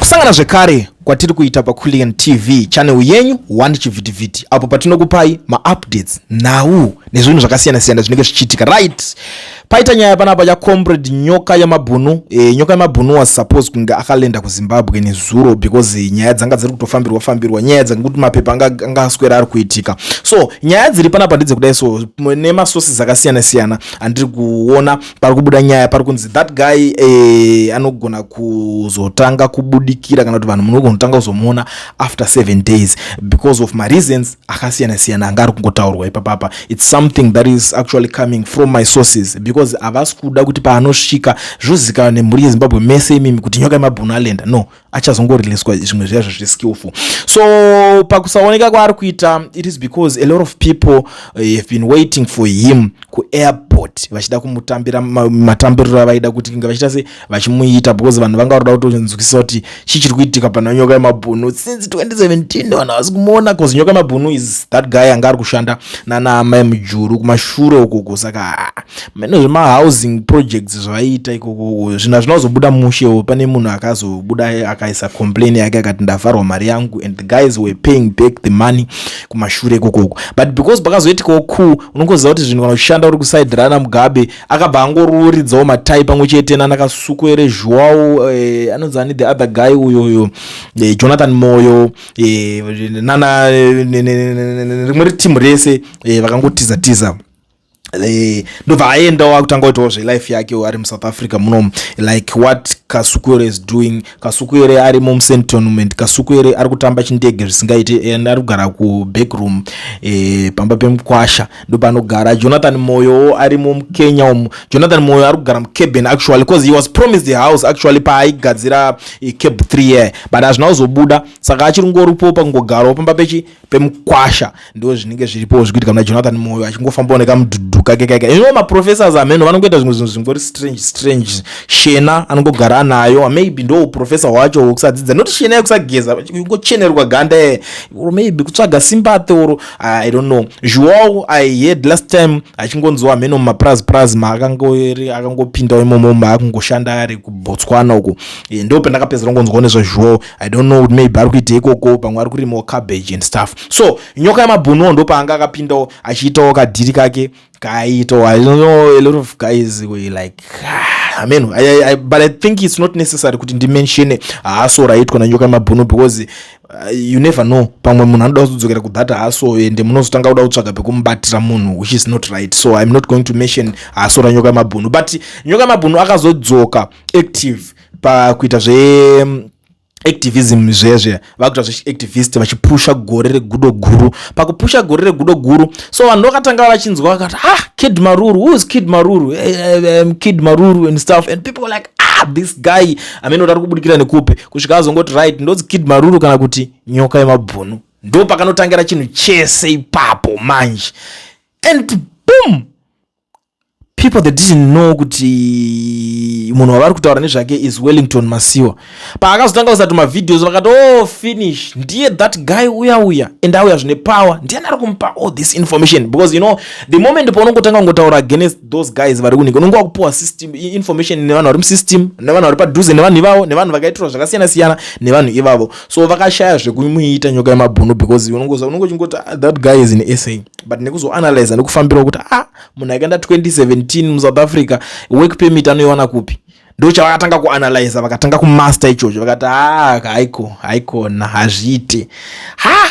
kusangana zvekare kwatiri kuita paCoolian TV channel yenyu one chivhitivhiti apo patinokupai maupdates nhau nezvinhu zvakasiyana-siyana zvinenge zvichiitika. Right, paita nyaya panapa yaComrade Nyokayemabhunu. Nyokayemabhunu was supposed kunge akalenda kuZimbabwe nezuro because nyaya dzanga dziri kutofambirwa nyaya dzekuti mapepa anga aswera ari kuitika. So nyaya dziri panapa ndidze kudai so nemasources akasiyana-siyana andiri kuona pari kubuda nyaya pari kunzi that guy anogona kuzotanga kubudikira kana kuti vanhu munogona kutanga kuzomuona after 7 days because of my reasons akasiyana-siyana anga ari kungotaurwa ipapapa. It's something that is actually coming from my sources because havasi kuda kuti paanosvika zvozikanwa nemhuri yeZimbabwe mese imimi kuti Nyokayemabhunu alenda. No, achazongoriliswa zvimwe zvazvo zveskillful. So pakusaoneka kwaari kuita, it is because a lot of people have been waiting for him ku airport vachida kumutambira matambiriro avaida kuti kinga vachita se vachimuita because vanhu vanga varoda kutonzwisisa kuti chichiri kuitika pana Nyokayemabhunu since 2017 vanhu havasi kumuona because Nyokayemabhunu is that guy anga ari kushanda nana mai mujuru kumashure ukoko. Saka meno zvema-housing projects zvaiita ikoko zvinhu zvinozobuda mushe. Pane munhu akazobuda akaisa complain yake akati ndavharwa mari yangu and the guys were paying back the money kumashure ikoko. But because pakazoitika ku unongoziva kuti zvinhu kana kushanda uri kuside rana Mugabe akabva angoruridzawo matai pamwe chete nanakasukwere Joao anonzani the other guy uyo Jonathan Moyo nana rimwe ritimu rese vakangotiza ndobva aenda wakutanga kuitawo zvelife yake ari muSouth Africa muno, like what Kasukwere is doing. Kasukwere ari mucentonment, Kasukwere ari kutamba chindege zvisingaite and ari kugara kubackroom pamba pemukwasha ndopanogara. Jonathan Moyo ari muKenya umu. Jonathan Moyo ari kugara muCaben actually because he was promised the house actually paaigadzira Cab 3 but hazvina kuzobuda saka achiri ngoripo pangogarawo pamba pemukwasha. ndo zvinenge zviripo zvikuitika muna Jonathan Moyo achingofamba nekamudhudhu kake. Maprofessors ameno vanongoita zvimwe zvingori strange. Shena anongogara nayo maybe ndo professor wacho wokusadzidza not shena yekusageza ingochenerwa ganda or maybe kutsvaga sympathy or I don't know. Joao I heard last time achingonzwa ameno mapraz akangopinda imomo akungoshanda ari kuBotswana uko. Ndo pendakapedzera ngonzwa nezva Joao. I don't know maybe ari kuita ikoko pamwe ari kurima cabbage and stuff. So Nyokayemabhunu ndo paanga akapindawo achiitawo kadhiri kake kaito. I don't know, a lot of guys were like but I think it's not necessary kuti ndimention haso raitwa na Nyokayemabhunu because you never know, pamwe munhu anoda kuzodzokera kudhata haso ende munozotanga kuda kutsvaga pekumubatira munhu which is not right. So I'm not going to mention haso raNyokayemabhunu, but Nyokayemabhunu akazodzoka active pakuita activism zvezve vakuita zveactivist vachipusha gore regudo guru. Pakupusha gore regudo guru so vanhu vakatanga vachinzwa vakati Kid Maruru, who is Kid Maruru? Kid Maruru and stuff, and people were like this guy ameno ari kubudikira nekupe kusvika azongoti right ndodzi Kid Maruru kana kuti Nyokayemabhunu. Ndo pakanotangira chinhu chese ipapo manje and boom, people that didn't know kuti munhu wavari kutaura nezvake is Wellington Masiwa. Paakazotanga kusati mavideos vakati finish ndiye that guy uya and auya zvine power ndiye ari kumupa all this information because you know the moment paunongotanga kungotaura against those guys vari kunika unonga kupuwa system information nevanhu vari musystem nevanhu vari padhuze nevanhu ivavo nevanhu vakaitirwa zvakasiyana-siyana nevanhu ivavo. So vakashaya zvekumuita Nyokayemabhunu because unongochingoti that guy is in SA but nekuzoanalyze nekufambira kuti munhu akaenda 2017 muSouth Africa work permit anoiwana kupi. Ndo chavakatanga kuanalyze vakatanga kumaster ichocho vakati haikona hazviite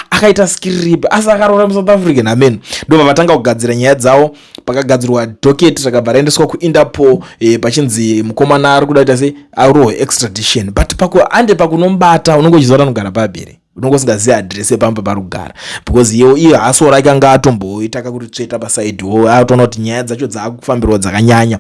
akaita skill rip asi akarora muSouth Africa namen. Ndo vatanga kugadzira nyaya dzavo pakagadzirwa docket rakabva raendeswa kuInterpol pachinzi mukomana ari kuda kuita se arohwe extradition but pakunombata unongo chizoda kugara pabere unongosingazivi address pamba pari kugara because iye haso rake anga atomboitaka kuti tsveta pasaidiwo atoona kuti nyaya dzacho dzaakufambirwa dzakanyanya.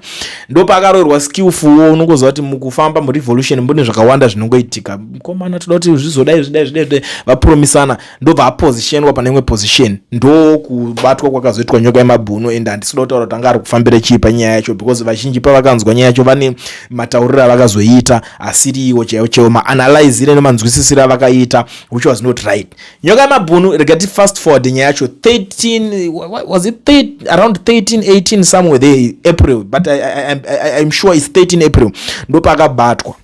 Ndo pakarohwerwa skillful unongoziva kuti mukufamba murevolution mbune zvakawanda zvinongoitika. Mukomana toda kuti zvizodai vapromisana ndobva apositionwa pane imwe position. Ndo kubatwa kwakazoitwa Nyokayemabhunu and handisida kutaura kuti anga ari kufambira chii panyaya yacho because vazhinji pavakanzwa nyaya yacho vane matauriro avakazoita asiri iwo chaiwo maanalyzire nemanzwisisiro avakaita which was not right. Nyokayemabhunu regati fast forward nyaya yacho 13 was it around 13-18 somewhere there April but I'm sure it's 13 April ndo pakabatwa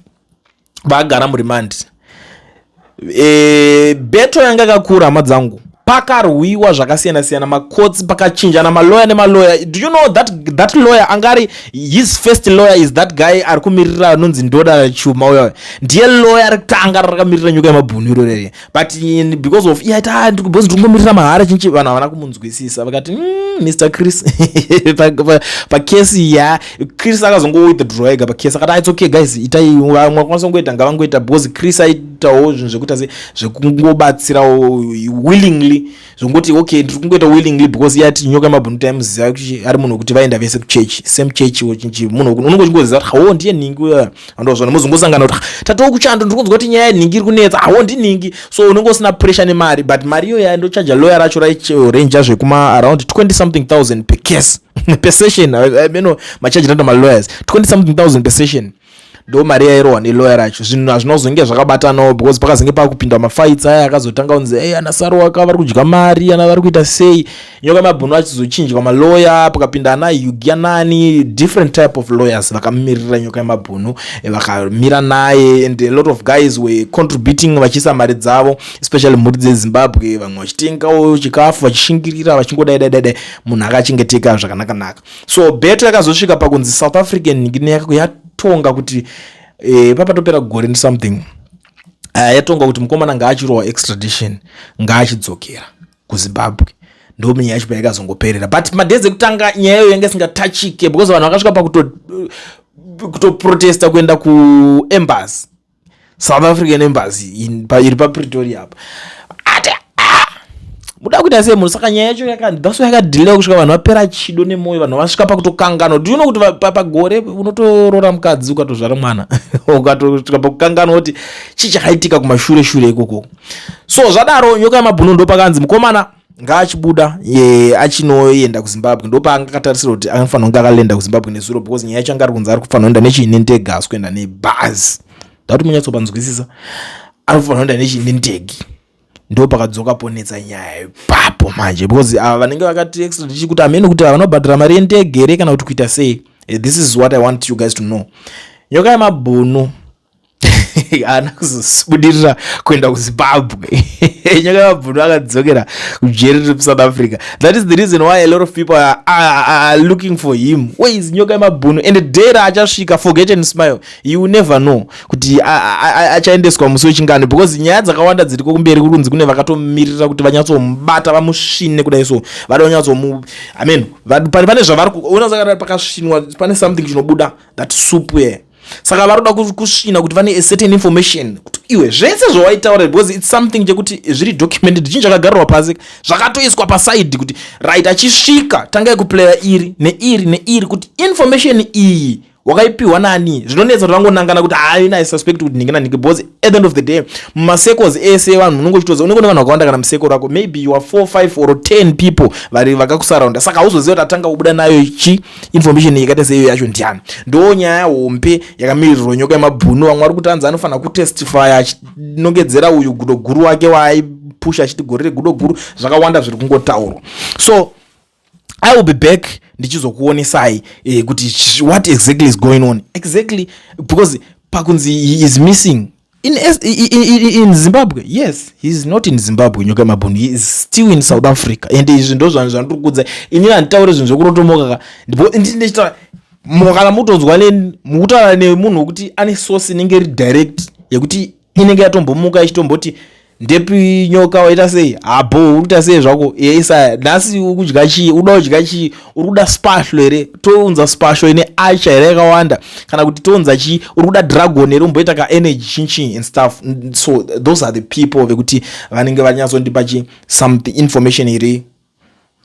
vakagara muremand beto yanga kakura hama dzangu pakarwiwa zvakasiyana siyana makotsi pakachinjana malawyer nemalawyer. Do you know that lawyer angari his first lawyer is that guy ari kumirira anonzi Ndoda Chuma uyo ndiye lawyer rekutanga rakamirira Nyokayemabhunu irorere, but because of because ndingomirira mahara chinchi vanhu havana kumunzwisisa vakati Mr. Chris pakesi ya Chris akazongo withdraw ega pakesi akati it's okay guys itai mwakwanisa ngoita ngavangoita because Chris aitawo zvinhu zvekuita sekungobatsira willingly zvongoti okay ndiri kungoita willingly because yati Nyokayemabhunu times ari munhu kuti vaenda vese kuchurch same church wochinchi munhu unongoziva kuti ndiye ningi uya andozvona muzongosangana kuti tatoo kuchando ndiri kunzwa kuti nyaya ningi iri kunetsa ndinhingi, so unongosina pressure nemari, but mari iyo yandochaja lawyer racho rairange zvekuma around 20 something thousand per case per session. I mean machaji rando malawyers 20 something thousand per session ndo mari yairohwa nelawyer racho. Zvinhu hazvinozonge zvakabatanawo because pakazenge pakupinda mafights aya akazotanga kunzi ana Saru waka vari kudya mari ana vari kuita sei. Nyokayemabhunu achizochinjwa malawyer pakapinda ana Yugia nani different type of lawyers vakamirira Nyokayemabhunu vakamira naye, and a lot of guys were contributing vachiisa mari dzavo especially mhuri dzeZimbabwe, vamwe vachitengawo chikafu vachishingirira vachingodaidai munhu akachengeteka zvakanaka. So beto yakazosvika pakunzi South African yatonga kuti papatopera gore ndi something yatonga kuti mukomana ngaachirohwa extradition ngaachidzokera kuZimbabwe, ndo nyaya yacho yakazongoperera. But madezi ekutanga nyaya iyo yanga isingatachike because vanhu vakasvika pakutoprotesta kuenda kuembassy South African embassy iri paPretoria apa muda kuita sei munhu. Saka nyaya yacho yakadhilea kusvika vanhu vapera chido nemoyo, vanhu vasvika pakutokangana. Do you know kuti pagore unotorora mukadzi ukatozvara mwana ukatosvika pakukangana kuti chii chakaitika kumashure ikoko. So zvadaro Nyokayemabhunu ndo pakanzi mukomana ngaachibuda achinoenda kuZimbabwe, ndo paangakatarisira kuti anofanira kunge akalenda kuZimbabwe nezuro because nyaya yacho anga ari kunzi ari kufanira kuenda nechiine ndege asi kuenda nebhazi. Ndauti munyatsopanzwisisa, anofanira kuenda nechiine ndege, ndo pakadzoka ponetsa nyaya ipapo manje because vanenge vakati extra kuti amene kuti vanobhadhara mari yendege here kana kuti kuita sei. This is what I want you guys to know. Nyokayemabhunu ana kuzobudirira kuenda kuZimbabwe. Nyokayemabhunu akadzokera kujeri riri South Africa. That is the reason why a lot of people are looking for him. Where is Nyokayemabhunu? And the day achasvika, forget and smile, you will never know kuti achaendeswa musi wechingano because nyaya dzakawanda dziri kumberi kuri kunzi kune vakatomirira kuti vanyatsomubata vamusvine kudai, so vari vanyatsomu pane zvavari kuona pakasvinwa pane something chinobuda that soup here. Saka varoda kusvina kuti vane a certain information kuti iwe zvese zvawaitaura because it's something chekuti zviri documented, chinhu chakagarirwa pasi zvakatoiswa paside kuti right achisvika tangai kuplaya iri neiri kuti information iyi wakaipiwa nani. Zvinonetsa kuti vangonangana kuti I suspect kuti ningi naniki because at the end of the day mumasecos ese vanhu unongochitoza unenge vanhu vakawanda kana museko rako maybe you are 4, 5 or 10 people vari vakakusaraunda, saka hauzoziva kuti atanga kubuda nayo information yakaita seiyo yacho ndiani. Ndo nyaya hombe yakamirirwa Nyokayemabhunu. Vamwe vari kutanza anofanira kutestify achinongedzera uyu gudo guru wake waaipusha achiti gore regudo guru, zvakawanda zviri kungotaurwa. So I will be back ndichizokuonesai kuti what exactly is going on exactly because pakunzi he is missing in Zimbabwe. Yes, he is not in Zimbabwe. Nyokayemabhunu, he is still in South Africa, and izvi ndo zvanhu zvandirikudza ini handitaure zvinhu zvekurotomoka ndipo ndichita mukana mutonzwa mukutaura nemunhu wekuti ane source inenge iri direct yekuti inenge yatombomuka ichitomboti ndepi nyoka waita sei abo urikuita sei zvako isa nhasi ukudya chii uda kudya chii uri kuda spashlo here tounza spashlo ine acha here yakawanda kana kuti tounza chii uri kuda dragon here umboita ka energy chinchi and stuff. So those are the people vekuti vanenge vanyatsondipa chi something information iri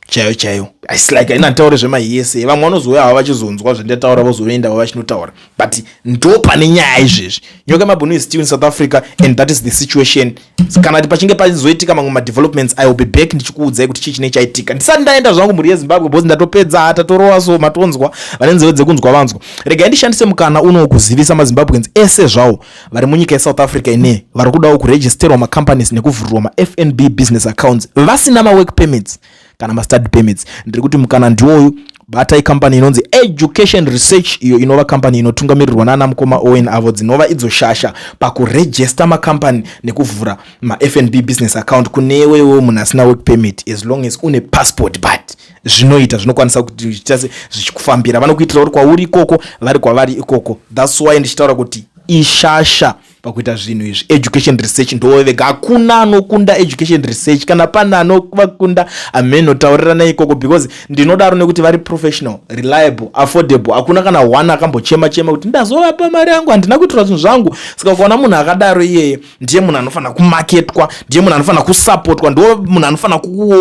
chaiyo. It's like ina taure zvemaiyese vamwe vanozouya hava vachizonzwa zvandataura vozoenda hava vachinotaura, but ndo pane nyaya izvezvi. Nyokayemabhunu is still in South Africa and that is the situation. Kana kuti pachinge pachizoitika mamwe madevelopments I will be back ndichikuudzai kuti chii chinenge chaitika. Ndisati ndaenda zvangu mhuri yeZimbabwe because ndatopedza tatorowa so matonzwa vane nzeve dzekunzwa vanzwa. Regai ndishandise mukana uno kuzivisa maZimbabweans ese zvawo vari munyika yeSouth Africa ine vari kudawo kuregisterwa macompanies nekuvhurirwa maFNB business accounts vasina mawork permits kana ma study permits. Ndiri kuti mukana ndiwoyu batai company inonzi Education Research, iyo inova company inotungamirirwa nana mukoma Owen avo dzinova idzo shasha pakuregister macompany nekuvhura ma FNB business account kunewewo munhu asina work permit, as long as une passport. But zvinoita zvinokwanisa kuti zvichikufambira, vanokuitira kuti kwauri ikoko vari kwavari ikoko. That's why ndichitaura kuti ishasha pakuita zvinhu izvi. Education research ndo vega, hakuna anokunda education research, kana pana anovakunda amenotaurira ikoko, because ndinodaro nekuti vari professional, reliable, affordable. Hakuna kana one akambochema kuti ndazovapa mari yangu handina kuitora zvinhu zvangu. Saka ukaona munhu akadaro iyeye ndiye munhu anofana kumarketwa, ndiye munhu anofana kusupportwa, ndo munhu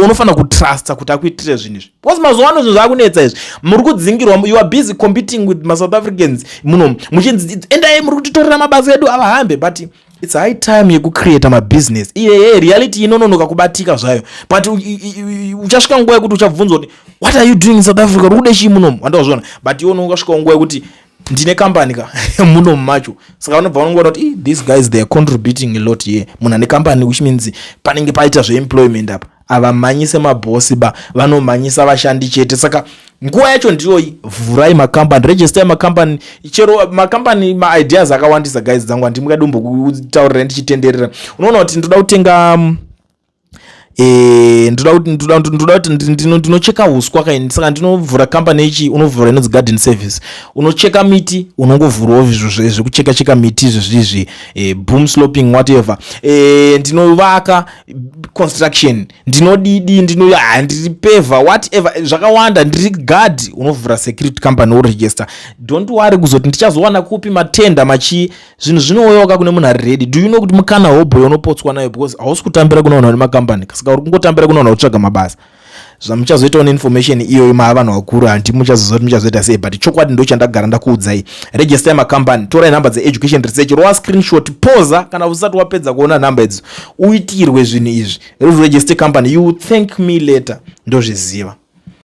unofana kutrusta kuti akuitire zvinhu izvi. Because mazuva ano zvinhu zvakunetsa izvi, muri kudzingirwa, you are busy competing with ma South Africans muno muchinzi endai muri kutitorera mabasa edu avahambe. But it's high time yeku create ma business. Reality inononoka kubatika zvayo, but uchasvika nguva yekuti uchabvunzwa kuti what are you doing in South Africa, uri kude chii muno, wandazviona. But iwe ungasvika nguva yekuti ndine company ka muno macho. Saka vanobva vanongona kuti these guys they are contributing a lot here. Munhu ane company, which means panenge paita zveemployment apa. Avamanyise mabosi ba, vanomanyisa vashandi chete. Saka nguva yacho ndiyoyi, vhurai macompany, register macompany. Chero macompany maideas akawandisa guys dzangu, handimukadumbo kutaurira ndichitenderera. Unoona kuti ndoda kutenga ndinocheka uswa kaini. Saka ndinovhura company ichi, unovhura inonzi garden service, unocheka miti, unongovhurawo zvekucheka miti izvi boom sloping whatever. Ndinovaka construction, ndinodidi, ndiri peva whatever, zvakawanda, ndiri guard, unovhura security company uregister. Don't worry kuzoti ndichazowana kupi matenda machi zvinhu zvinoyoka kune munhu ari ready. Do you know kuti mukana hobo unopotswa nayo, because hausi kutambira kunoona nemacompany. Saka uri kungotambira kunoona kutsvaga mabasa. Zvamuchazoitawo neinformation iyoyo mavanhu vakuru, handi muchazozoti muchazoita sei. But chokwadi ndo chandagara ndakuudzai. Register macompany, torai nhamba dzeeducation research, rowa screenshot, poza kana usati wapedza kuona nhamba idzi, uitirwe zvinhu izvi. Register company, you thank me later. Ndozviziva.